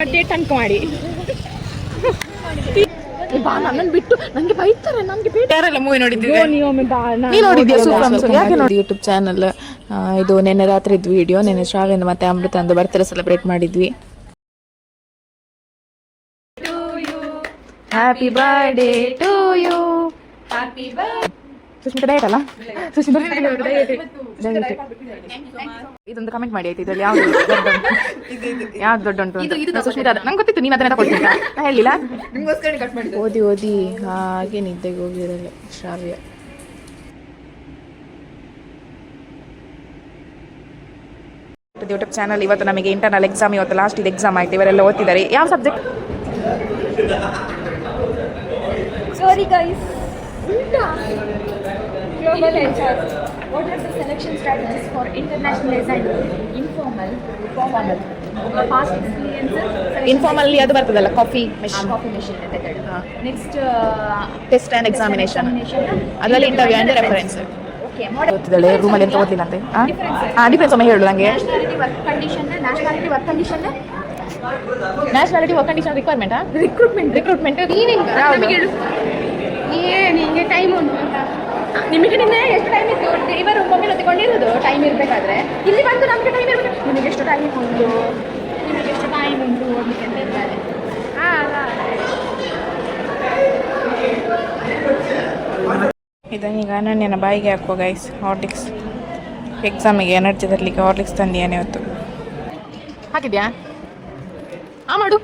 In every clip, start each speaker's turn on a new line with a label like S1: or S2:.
S1: ಟಂಕ್ ಮಾಡಿ ನನ್ನನ್ನು ಬಿಟ್ಟು ನನಗೆ ಬೈತಾರೆ. ನನಗೆ ಯಾರೆಲ್ಲ ಮೂವಿ ನೋಡಿದ್ದೀವಿ? ನೀನು ನೋಡಿದ್ಯಾ? ಯಾಕೆ ನೋಡಿ ಯೂಟ್ಯೂಬ್ ಚಾನಲ್ ಇದು ನಿನ್ನೆ ರಾತ್ರಿ ಇದ್ದು ವಿಡಿಯೋ. ನಿನ್ನೆ ಶ್ರಾವ್ಯ ಮತ್ತೆ ಅಮೃತ ಅಂದು ಬರ್ತ್ಡೇ ಸೆಲೆಬ್ರೇಟ್ ಮಾಡಿದ್ವಿ. Happy birthday to you. Happy birthday Sushmita diet ಅಲ್ಲ? ಸುಷ್ಮಿತಾ ಇದೊಂದು ಕಮೆಂಟ್ ಮಾಡಿ ಆಯ್ತು. ಇದರಲ್ಲಿ ಯಾವ್ದು ದೊಡ್ಡ ಉಂಟು ಅಂತ ಸುಷ್ಮಿತಾ ನಂಗೆ ಗೊತ್ತಿತ್ತು. ನೀನು ಅದನ್ನ ತಗೊಳ್ತಿದ್ದ ಹೇಳಿಲ್ಲ. ಓದಿ ಓದಿ ಹಾಗೆ ನಿದ್ದೆಗೆ ಹೋಗಿರಲ್ಲ ಶ್ರಾವ್ಯ. ಯೂಟ್ಯೂಬ್ ಚಾನಲ್ ಇವತ್ತು ನಮಗೆ ಇಂಟರ್ನಲ್ ಎಕ್ಸಾಮ್, ಇವತ್ತು ಲಾಸ್ಟ್ ಇದು ಎಕ್ಸಾಮ್ ಆಯ್ತು. ಇವರೆಲ್ಲ ಓದ್ತಿದ್ದಾರೆ. ಯಾವ subject?
S2: Sorry guys. Global HR. What are the selection strategies for internationalization? Informal, formal. Past experiences.
S1: Informal ಅದು ಬರ್ತದಲ್ಲ, coffee machine.
S2: Coffee machine method. Next
S1: test and examination. ಅದರಲ್ಲಿ ಇಂಟರ್ವ್ಯೂ ಆ್ಯಂಡ್ ರೆಫರೆನ್ಸ್.
S2: Okay.
S1: ಓದ್ತಿದ್ದಾಳೆ ರೂಮಲ್ಲಿ ಎಂತ ಓದ್ಲಿಲ್ಲ ಅಂತೆ. Difference ಒಮ್ಮೆ ಹೇಳು ನನಗೆ.
S2: Nationality work condition. Nationality work condition.
S1: Nationality work condition ರಿಕ್ವೈರ್ಮೆಂಟಾ? ರಿಕ್ರೂಟ್ಮೆಂಟ್ ನಮಗೆ ಹೇಳು.
S2: ನಿಮಗೆ ಟೈಮ್ ಉಂಟು. ನಿಮಗೆ ನಿನ್ನೆ ಎಷ್ಟು ಟೈಮ್ ಇತ್ತು? ಇವರು ಮೊಬೈಲ್ ಹೊತ್ತಿಕೊಂಡಿರೋದು ಟೈಮ್ ಇರಬೇಕಾದ್ರೆ. ಇಲ್ಲಿ ಬಂದು ನಮಗೆ ಟೈಮ್ ಇರಬೇಕು. ನಿಮಗೆ ಎಷ್ಟು ಟೈಮ್ ಉಂಟು ಓದಲಿಕ್ಕೆ ಅಂತ ಇರ್ತಾರೆ.
S1: ಇದನ್ನೀಗ ಅನನ್ಯನ ಬಾಯಿಗೆ ಹಾಕುವ ಗೈಸ್. ಹಾರ್ಲಿಕ್ಸ್ ಎಕ್ಸಾಮಿಗೆ ಎನರ್ಜಿ ತರಲಿಕ್ಕೆ ಹಾರ್ಲಿಕ್ಸ್ ತಂದಿಯಾನೆ ಇವತ್ತು. ಹಾಕಿದ್ಯಾ? ಮಾಡು.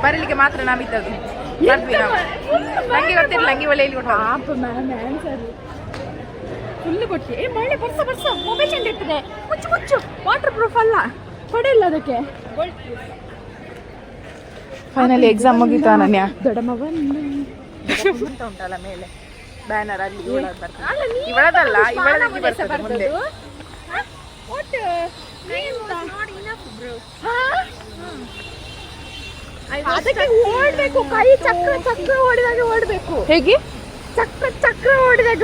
S1: ಬರಲಿಕ್ಕೆ ಮಾತ್ರ ನಾವಿದ್ದದು. ನಂಗೆ ಗೊತ್ತಿರಲಿಲ್ಲ. ಹಂಗೆ ಒಳ್ಳೆ
S2: ಫುಲ್ ಕೊಟ್ಟು ಮಳೆ ಬರ್ಸ ಮೊಬೈಲ್ ಚೆಂದ ಇರ್ತದೆ. ಮುಚ್ಚು ವಾಟರ್ ಪ್ರೂಫ್ ಅಲ್ಲ, ಕೊಡಿಲ್ಲ ಅದಕ್ಕೆ.
S1: ಫೈನಲಿ ಎಕ್ಸಾಮ್ ಮುಗೀತು. ಅನನ್ಯ
S2: ದೊಡ್ಡ ಮಗನ
S1: ಉಂಟಲ್ಲ ಮೇಲೆ ಬ್ಯಾನರ್ ಅಲ್ಲಿ ಇವಳದಲ್ಲ, ಇವಳದಲ್ಲಿ ಬರ್ತದೆ ಮುಂದೆ.
S2: ಅದಕ್ಕೆ ಓಡಬೇಕು. ಕೈ ಚಕ್ರ ಓಡಿದಾಗ ಓಡಬೇಕು.
S1: ಹೇಗೆ?
S2: ಚಕ್ರ ಓಡಿದಾಗ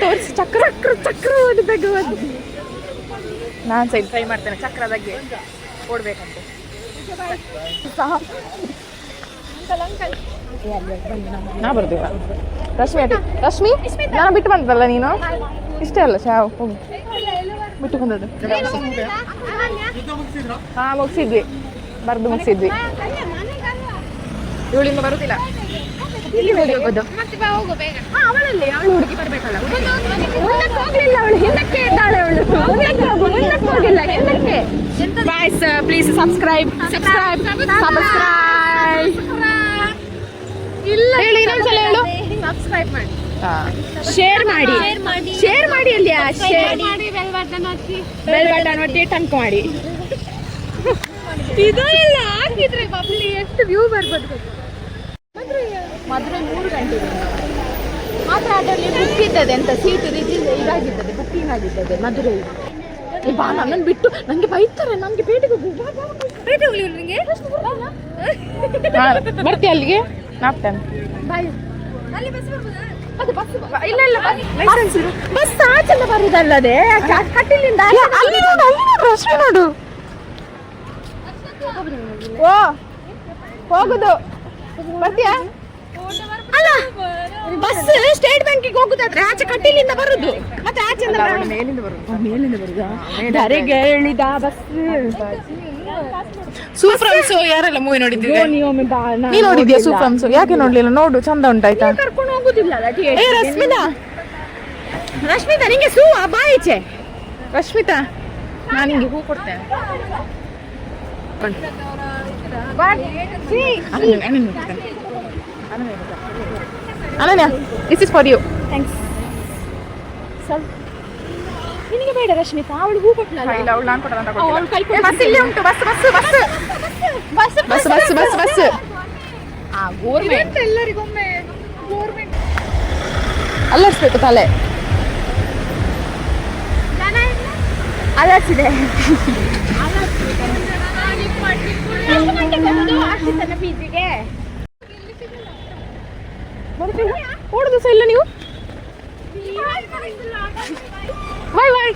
S1: ತೋರಿಸಿ.
S2: ಚಕ್ರ ಓಡಿದಾಗ
S1: ನಾನು ಸೈಡ್ ಟ್ರೈ ಮಾಡ್ತೇನೆ. ಚಕ್ರದಾಗೆ ಓಡ್ಬೇಕಂತೆ. ನಾ ಬರ್ತೀವ. ರಶ್ಮಿ ನಾನು ಬಿಟ್ಟು ಬಂದಲ್ಲ ನೀನು. ಇಷ್ಟೇ ಅಲ್ಲ ಶಾವ್ ಹೋಗು ಬಿಟ್ಟು ಬಂದದ್ದು. ಮುಗಿಸಿದ್ವಿ, ಬರ್ದು ಮುಗಿಸಿದ್ವಿ. ಇವಳಿಂದ ಬರುತ್ತಿಲ್ಲ.
S2: ಇಲ್ಲಿ ಹೋಗೋದು. ಅವಳಲ್ಲಿ ಅವಳು ಹುಡುಗಿ ಬರ್ಬೇಕಲ್ಲ. ಹೋಗ್ಲಿಲ್ಲ ಅವಳು, ಹಿಂದಕ್ಕೆ ಇದ್ದಾಳೆ ಅವಳು. ಮುಂದಕ್ಕೆ ಹೋಗಿಲ್ಲ, ಹಿಂದಕ್ಕೆ.
S1: Guys please subscribe.
S2: ಇಲ್ಲ
S1: ಹೇಳಿ, ಇನ್ನೊಂದ್ಸಲ ಹೇಳು.
S2: ಸಬ್ಸ್ಕ್ರೈಬ್ ಮಾಡಿ, ಶೇರ್ ಮಾಡಿ ಅಲ್ಲಿ ಬೆಲ್ ಬಟನ್ ಒತ್ತಿ ಟಂಕ್ ಮಾಡಿ. ಇದು ಎಲ್ಲ ಹಾಕಿದ್ರೆ ಪಬ್ಲಿ ಎಷ್ಟು ವ್ಯೂ ಬರ್ಬೋದು. ಮದುವೆ 3 ಗಂಟೆಗೆ ಮಾತ್ರ. ಅದರಲ್ಲಿ ಬುಕ್ ಇದ್ದದೆ ಅಂತ ಸೀಟ್ ಇದಾಗಿದ್ದದೆ, ಬುಕ್ಕಿಂಗ್ ಆಗಿದ್ದದೆ ಮದುವೆ. ನನ್ನನ್ನು ಬಿಟ್ಟು ನನಗೆ ಬೈತಾರೆ. ನನಗೆ ಪೇಟೆಗೆ ಹೋಗ್ಲಿ. ನನಗೆ
S1: ಬರ್ತೀಯ ಅಲ್ಲಿಗೆ? ನಾಪ್ತಾನೆ
S2: ಬಾಯ್. ಅಲ್ಲಿ ಬಸ್ ಬರ್ಬೋದಾ? ಅದು ಬಸ್ ಇಲ್ಲ ಲೈಸೆನ್ಸ್ ಬಸ್ ಆಚೆಲ್ಲ ಬರುದಲ್ಲದೆ ಕಟ್ಟಿಲಿಂದ
S1: ಅಲ್ಲಿ ರಶ್ಮಿ ನೋಡು.
S2: ಓ ಹೋಗುದು. ಬರ್ತೀಯಾ? ಅಲ್ಲ, ಬಸ್ ಸ್ಟೇಟ್ ಬ್ಯಾಂಕಿಗೆ ಹೋಗುದಾದ್ರೆ ಆಚೆ ಕಟ್ಟಿಲಿಂದ ಬರುದು. ಮತ್ತೆ ಆಚೆಯಿಂದ ಮೇಲಿಂದ ಬರುದಾ? ದಾರಿಗೆ ಎಳಿದ ಬಸ್.
S1: ಸೂಫ್ರಮ್ಸ್ ಯಾರೆಲ್ಲ ಮೂವಿ ನೋಡಿದ್ದೀವಿ? ನೀನು ನೋಡಿದ್ಯಾ ಸೂಫ್ರಮ್ಸ್? ಯಾಕೆ ನೋಡ್ಲಿಲ್ಲ? ನೋಡು, ಚಂದ ಉಂಟಾಯ್ತಾ?
S2: ಕರ್ಕೊಂಡು ಹೋಗುದಿಲ್ಲ. ರಶ್ಮಿತಾ ನಿಂಗೆ ಬಾ ಈಚೆ.
S1: ರಶ್ಮಿತಾ ನಾನು ನಿಂಗೆ ಹೂ ಕೊಡ್ತೇನೆ. Ananya, this is for you.
S2: Thanks. ನಿನಗೆ ಬೇಡ ರಶ್ಮಿತಾ, ಅವಳು ಹೂ ಕೊಟ್ಟಲ್ಲ.
S1: ಇಲ್ಲ, ಅವಳು ನಾನು ಕೊಡಲ್ಲ.
S2: ಬಸ್ ಇಲ್ಲಿ ಉಂಟು. ಬಸ್ ಗೋರ್ಮೆಂಟ್ ಎಲ್ಲರಿಗೊಮ್ಮೆ ಗೋರ್ಮೆಂಟ್
S1: ಅಲ್ಲಾಡಿಸ್ಬೇಕು ತಲೆ. ಅಲ್ಲಾಡ್ಸಿದೆ.
S2: ಪೀಜಿಗೆ
S1: ಓಡುದು ಸಹ ಇಲ್ಲ ನೀವು. ಬಾಯ್ ಬಾಯ್.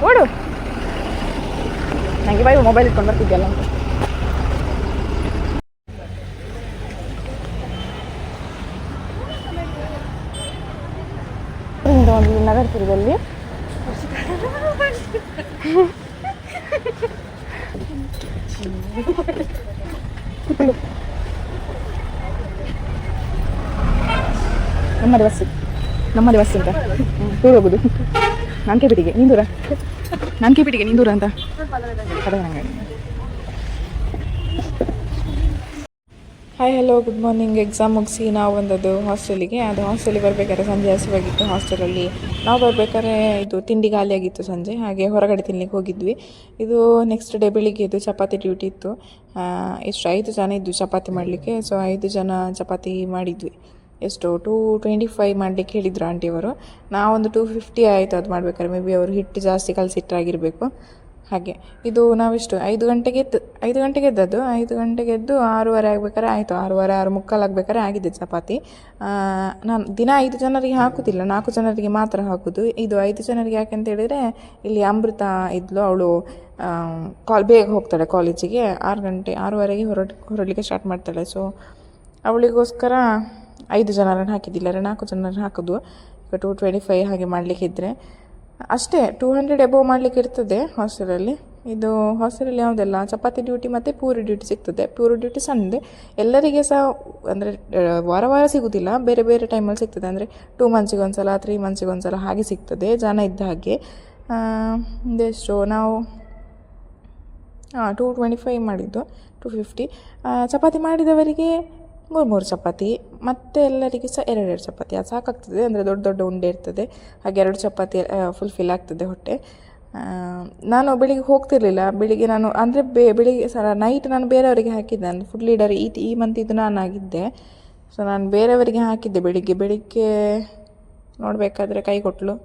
S1: ಓಡು. ನನಗೆ ಬಾಯ್ ಮೊಬೈಲ್ ಇಟ್ಕೊಂಡು ಬರ್ತಿದ್ಯಲ್ಲ ಅಂತ. ಒಂದು ನಗರಪುರದಲ್ಲಿ ನಮ್ಮದೇ ಬಸ್ ಅಂತ ದೂರ ಹೋಗುದು. ನಾನ್ಕೆಪಿಟಿಗೆ ನೀನು ದೂರ, ನಾನ್ಕೆಪಿಟಿಗೆ ನೀನು ದೂರ ಅಂತ ಅದೇ ನಂಗೆ. Hi hello good morning. Exam ಮುಗಿಸಿ ನಾವು ಬಂದದ್ದು ಹಾಸ್ಟೆಲಿಗೆ. ಅದು ಹಾಸ್ಟೆಲಿಗೆ ಬರಬೇಕಾದ್ರೆ ಸಂಜೆ ಹಸಿವಾಗಿತ್ತು. ಹಾಸ್ಟೆಲಲ್ಲಿ ನಾವು ಬರಬೇಕಾದ್ರೆ ಇದು ತಿಂಡಿ ಖಾಲಿಯಾಗಿತ್ತು ಸಂಜೆ, ಹಾಗೆ ಹೊರಗಡೆ ತಿನ್ಲಿಕ್ಕೆ ಹೋಗಿದ್ವಿ. ಇದು ನೆಕ್ಸ್ಟ್ ಡೇ ಬೆಳಿಗ್ಗೆ ಇದು ಚಪಾತಿ ಡ್ಯೂಟಿ ಇತ್ತು. ಎಷ್ಟು 5 ಜನ ಇದ್ವಿ ಚಪಾತಿ ಮಾಡಲಿಕ್ಕೆ. ಸೊ 5 ಜನ ಚಪಾತಿ ಮಾಡಿದ್ವಿ. ಎಷ್ಟು 225 ಮಾಡಲಿಕ್ಕೆ ಹೇಳಿದರು ಆಂಟಿಯವರು. ನಾವೊಂದು 250 ಆಯಿತು ಅದು ಮಾಡಬೇಕಾದ್ರೆ. ಮೇ ಬಿ ಅವರು ಹಿಟ್ಟು ಜಾಸ್ತಿ ಕಲಸಿಟ್ಟಾಗಿರಬೇಕು. ಹಾಗೆ ಇದು ನಾವಿಷ್ಟು 5 ಗಂಟೆಗೆ ಎದ್ದದ್ದು. 5 ಗಂಟೆಗೆ ಎದ್ದು 6:30 ಆಗಬೇಕಾದ್ರೆ ಆಯಿತು. 6:30 6:45 ಆಗಬೇಕಾದ್ರೆ ಆಗಿದೆ ಚಪಾತಿ. ನಾನು ದಿನ 5 ಜನರಿಗೆ ಹಾಕೋದಿಲ್ಲ, 4 ಜನರಿಗೆ ಮಾತ್ರ ಹಾಕೋದು. ಇದು 5 ಜನರಿಗೆ ಯಾಕೆಂತ ಹೇಳಿದರೆ ಇಲ್ಲಿ ಅಮೃತ ಇದ್ಲು, ಅವಳು ಬೇಗ ಹೋಗ್ತಾಳೆ ಕಾಲೇಜಿಗೆ. 6:30ಗೆ ಹೊರಡಲಿಕ್ಕೆ ಸ್ಟಾರ್ಟ್ ಮಾಡ್ತಾಳೆ. ಸೊ ಅವಳಿಗೋಸ್ಕರ 5 ಜನರನ್ನು ಹಾಕಿದ್ದಿಲ್ಲ, 4 ಜನರನ್ನು ಹಾಕೋದು. ಈಗ 225 ಹಾಗೆ ಮಾಡಲಿಕ್ಕಿದ್ರೆ ಅಷ್ಟೇ. 200 ಎಬೋವ್ ಮಾಡಲಿಕ್ಕೆ ಇರ್ತದೆ ಹಾಸ್ಟೆಲಲ್ಲಿ. ಇದು ಹಾಸ್ಟೆಲಲ್ಲಿ ಯಾವುದೆಲ್ಲ ಚಪಾತಿ ಡ್ಯೂಟಿ ಮತ್ತು ಪೂರಿ ಡ್ಯೂಟಿ ಸಿಗ್ತದೆ. ಪೂರಿ ಡ್ಯೂಟಿ ಸಂಡೆ ಎಲ್ಲರಿಗೆ ಸಹ, ಅಂದರೆ ವಾರ ಸಿಗೋದಿಲ್ಲ, ಬೇರೆ ಬೇರೆ ಟೈಮಲ್ಲಿ ಸಿಗ್ತದೆ. ಅಂದರೆ 2 ಮಂತ್ಸಿಗೆ ಒಂದ್ಸಲ 3 ಮಂತ್ಸಿಗೆ ಒಂದ್ಸಲ ಹಾಗೆ ಸಿಗ್ತದೆ, ಜನ ಇದ್ದ ಹಾಗೆ. ಇದೆಷ್ಟು ನಾವು 225 ಮಾಡಿದ್ದು, 250 ಚಪಾತಿ ಮಾಡಿದವರಿಗೆ 3 ಚಪಾತಿ, ಮತ್ತು ಎಲ್ಲರಿಗೆ ಸಹ 2 ಚಪಾತಿ. ಅದು ಸಾಕಾಗ್ತದೆ, ಅಂದರೆ ದೊಡ್ಡ ದೊಡ್ಡ ಉಂಡೆ ಇರ್ತದೆ, ಹಾಗೆ 2 ಚಪಾತಿ ಫುಲ್ಫಿಲ್ ಆಗ್ತದೆ ಹೊಟ್ಟೆ. ನಾನು ಬೆಳಿಗ್ಗೆ ಹೋಗ್ತಿರ್ಲಿಲ್ಲ. ಬೆಳಿಗ್ಗೆ ನಾನು ಅಂದರೆ ಬೆಳಿಗ್ಗೆ ನೈಟ್ ನಾನು ಬೇರೆಯವರಿಗೆ ಹಾಕಿದ್ದೆ. ನಾನು ಫುಡ್ ಲೀಡರ್ ಈ ಮಂತ್ ಇದು ನಾನು ಆಗಿದ್ದೆ. ಸೊ ನಾನು ಬೇರೆಯವರಿಗೆ ಹಾಕಿದ್ದೆ ಬೆಳಿಗ್ಗೆ ನೋಡಬೇಕಾದ್ರೆ ಕೈ ಕೊಟ್ಟಳು,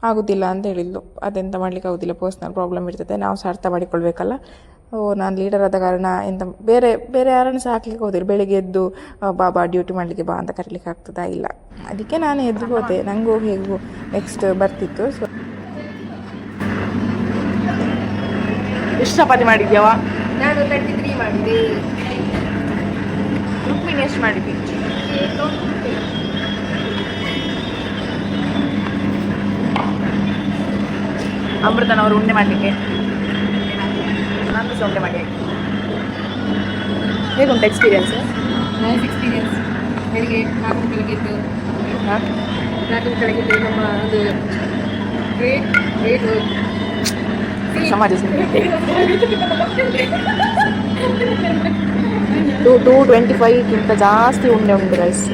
S1: ಆಗೋದಿಲ್ಲ ಅಂತ ಹೇಳಿದ್ಲು. ಅದೆಂತ ಮಾಡಲಿಕ್ಕೆ ಆಗೋದಿಲ್ಲ, ಪರ್ಸ್ನಲ್ ಪ್ರಾಬ್ಲಮ್ ಇರ್ತದೆ, ನಾವು ಸಹ ಅರ್ಥ ಮಾಡಿಕೊಳ್ಬೇಕಲ್ಲ. ನಾನು ಲೀಡರ್ ಆದ ಕಾರಣ ಎಂತ ಬೇರೆ ಯಾರನ್ನು ಸಹ ಹಾಕ್ಲಿಕ್ಕೆ ಹೋದಿಲ್ಲ. ಬೆಳಿಗ್ಗೆ ಎದ್ದು ಬಾ ಡ್ಯೂಟಿ ಮಾಡಲಿಕ್ಕೆ ಬಾ ಅಂತ ಕರೀಲಿಕ್ಕೆ ಆಗ್ತದಾ? ಇಲ್ಲ. ಅದಕ್ಕೆ ನಾನು ಎದ್ದು ಹೋದೆ. ನನಗೂ ಹೇಗೂ ನೆಕ್ಸ್ಟ್ ಬರ್ತಿತ್ತು. ಸೊ ಎಷ್ಟು ಚಪಾತಿ ಮಾಡಿದ್ಯಾವ?
S2: ನಾನು 33 ಮಾಡಿದೆ.
S1: ರುಕ್ಮಿಣಿ ಎಷ್ಟು ಮಾಡಿದ್ವಿ? ಅಮೃತನವರು ಉಂಡೆ ಮಾಡಲಿಕ್ಕೆ, ನಾನು ಸಹ ಉಂಡೆ ಮಾಡಿ. ಹೇಗುಂಟು ಎಕ್ಸ್ಪೀರಿಯನ್ಸ್?
S2: Nice experience. ಬೆಳಿಗ್ಗೆ 4 ಗಂಟೆಗೆದ್ದು ನಮ್ಮ ಒಂದು ಗ್ರೇಟ್
S1: ಸಮಾಜ 225ಗಿಂತ ಜಾಸ್ತಿ ಉಂಡೆ ಉಂಟು ರೈಸ್.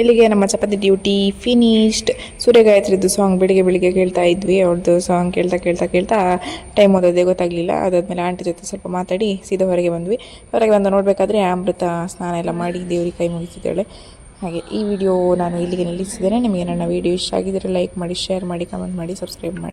S1: ಇಲ್ಲಿಗೆ ನಮ್ಮ ಚಪಾತಿ ಡ್ಯೂಟಿ ಫಿನಿಶ್ಡ್. ಸೂರ್ಯಗಾಯತ್ರಿದ್ದು ಸಾಂಗ್ ಬೆಳಿಗ್ಗೆ ಕೇಳ್ತಾ ಇದ್ವಿ. ಅವ್ರದ್ದು ಸಾಂಗ್ ಕೇಳ್ತಾ ಟೈಮ್ ಓದೋದೇ ಗೊತ್ತಾಗಲಿಲ್ಲ. ಅದಾದಮೇಲೆ ಆಂಟಿ ಜೊತೆ ಸ್ವಲ್ಪ ಮಾತಾಡಿ ಸೀದಾ ಹೊರಗೆ ಬಂದು ನೋಡಬೇಕಾದ್ರೆ ಅಮೃತ ಸ್ನಾನ ಎಲ್ಲ ಮಾಡಿ ದೇವರಿಗೆ ಕೈ ಮುಗಿಸಿದ್ದಾಳೆ. ಹಾಗೆ ಈ ವಿಡಿಯೋ ನಾನು ಇಲ್ಲಿಗೆ ನಿಲ್ಲಿಸಿದ್ದೇನೆ. ನಿಮಗೆ ನನ್ನ ವಿಡಿಯೋ ಇಷ್ಟ ಆಗಿದ್ದರೆ ಲೈಕ್ ಮಾಡಿ, ಶೇರ್ ಮಾಡಿ, ಕಮೆಂಟ್ ಮಾಡಿ, ಸಬ್ಸ್ಕ್ರೈಬ್ ಮಾಡಿ.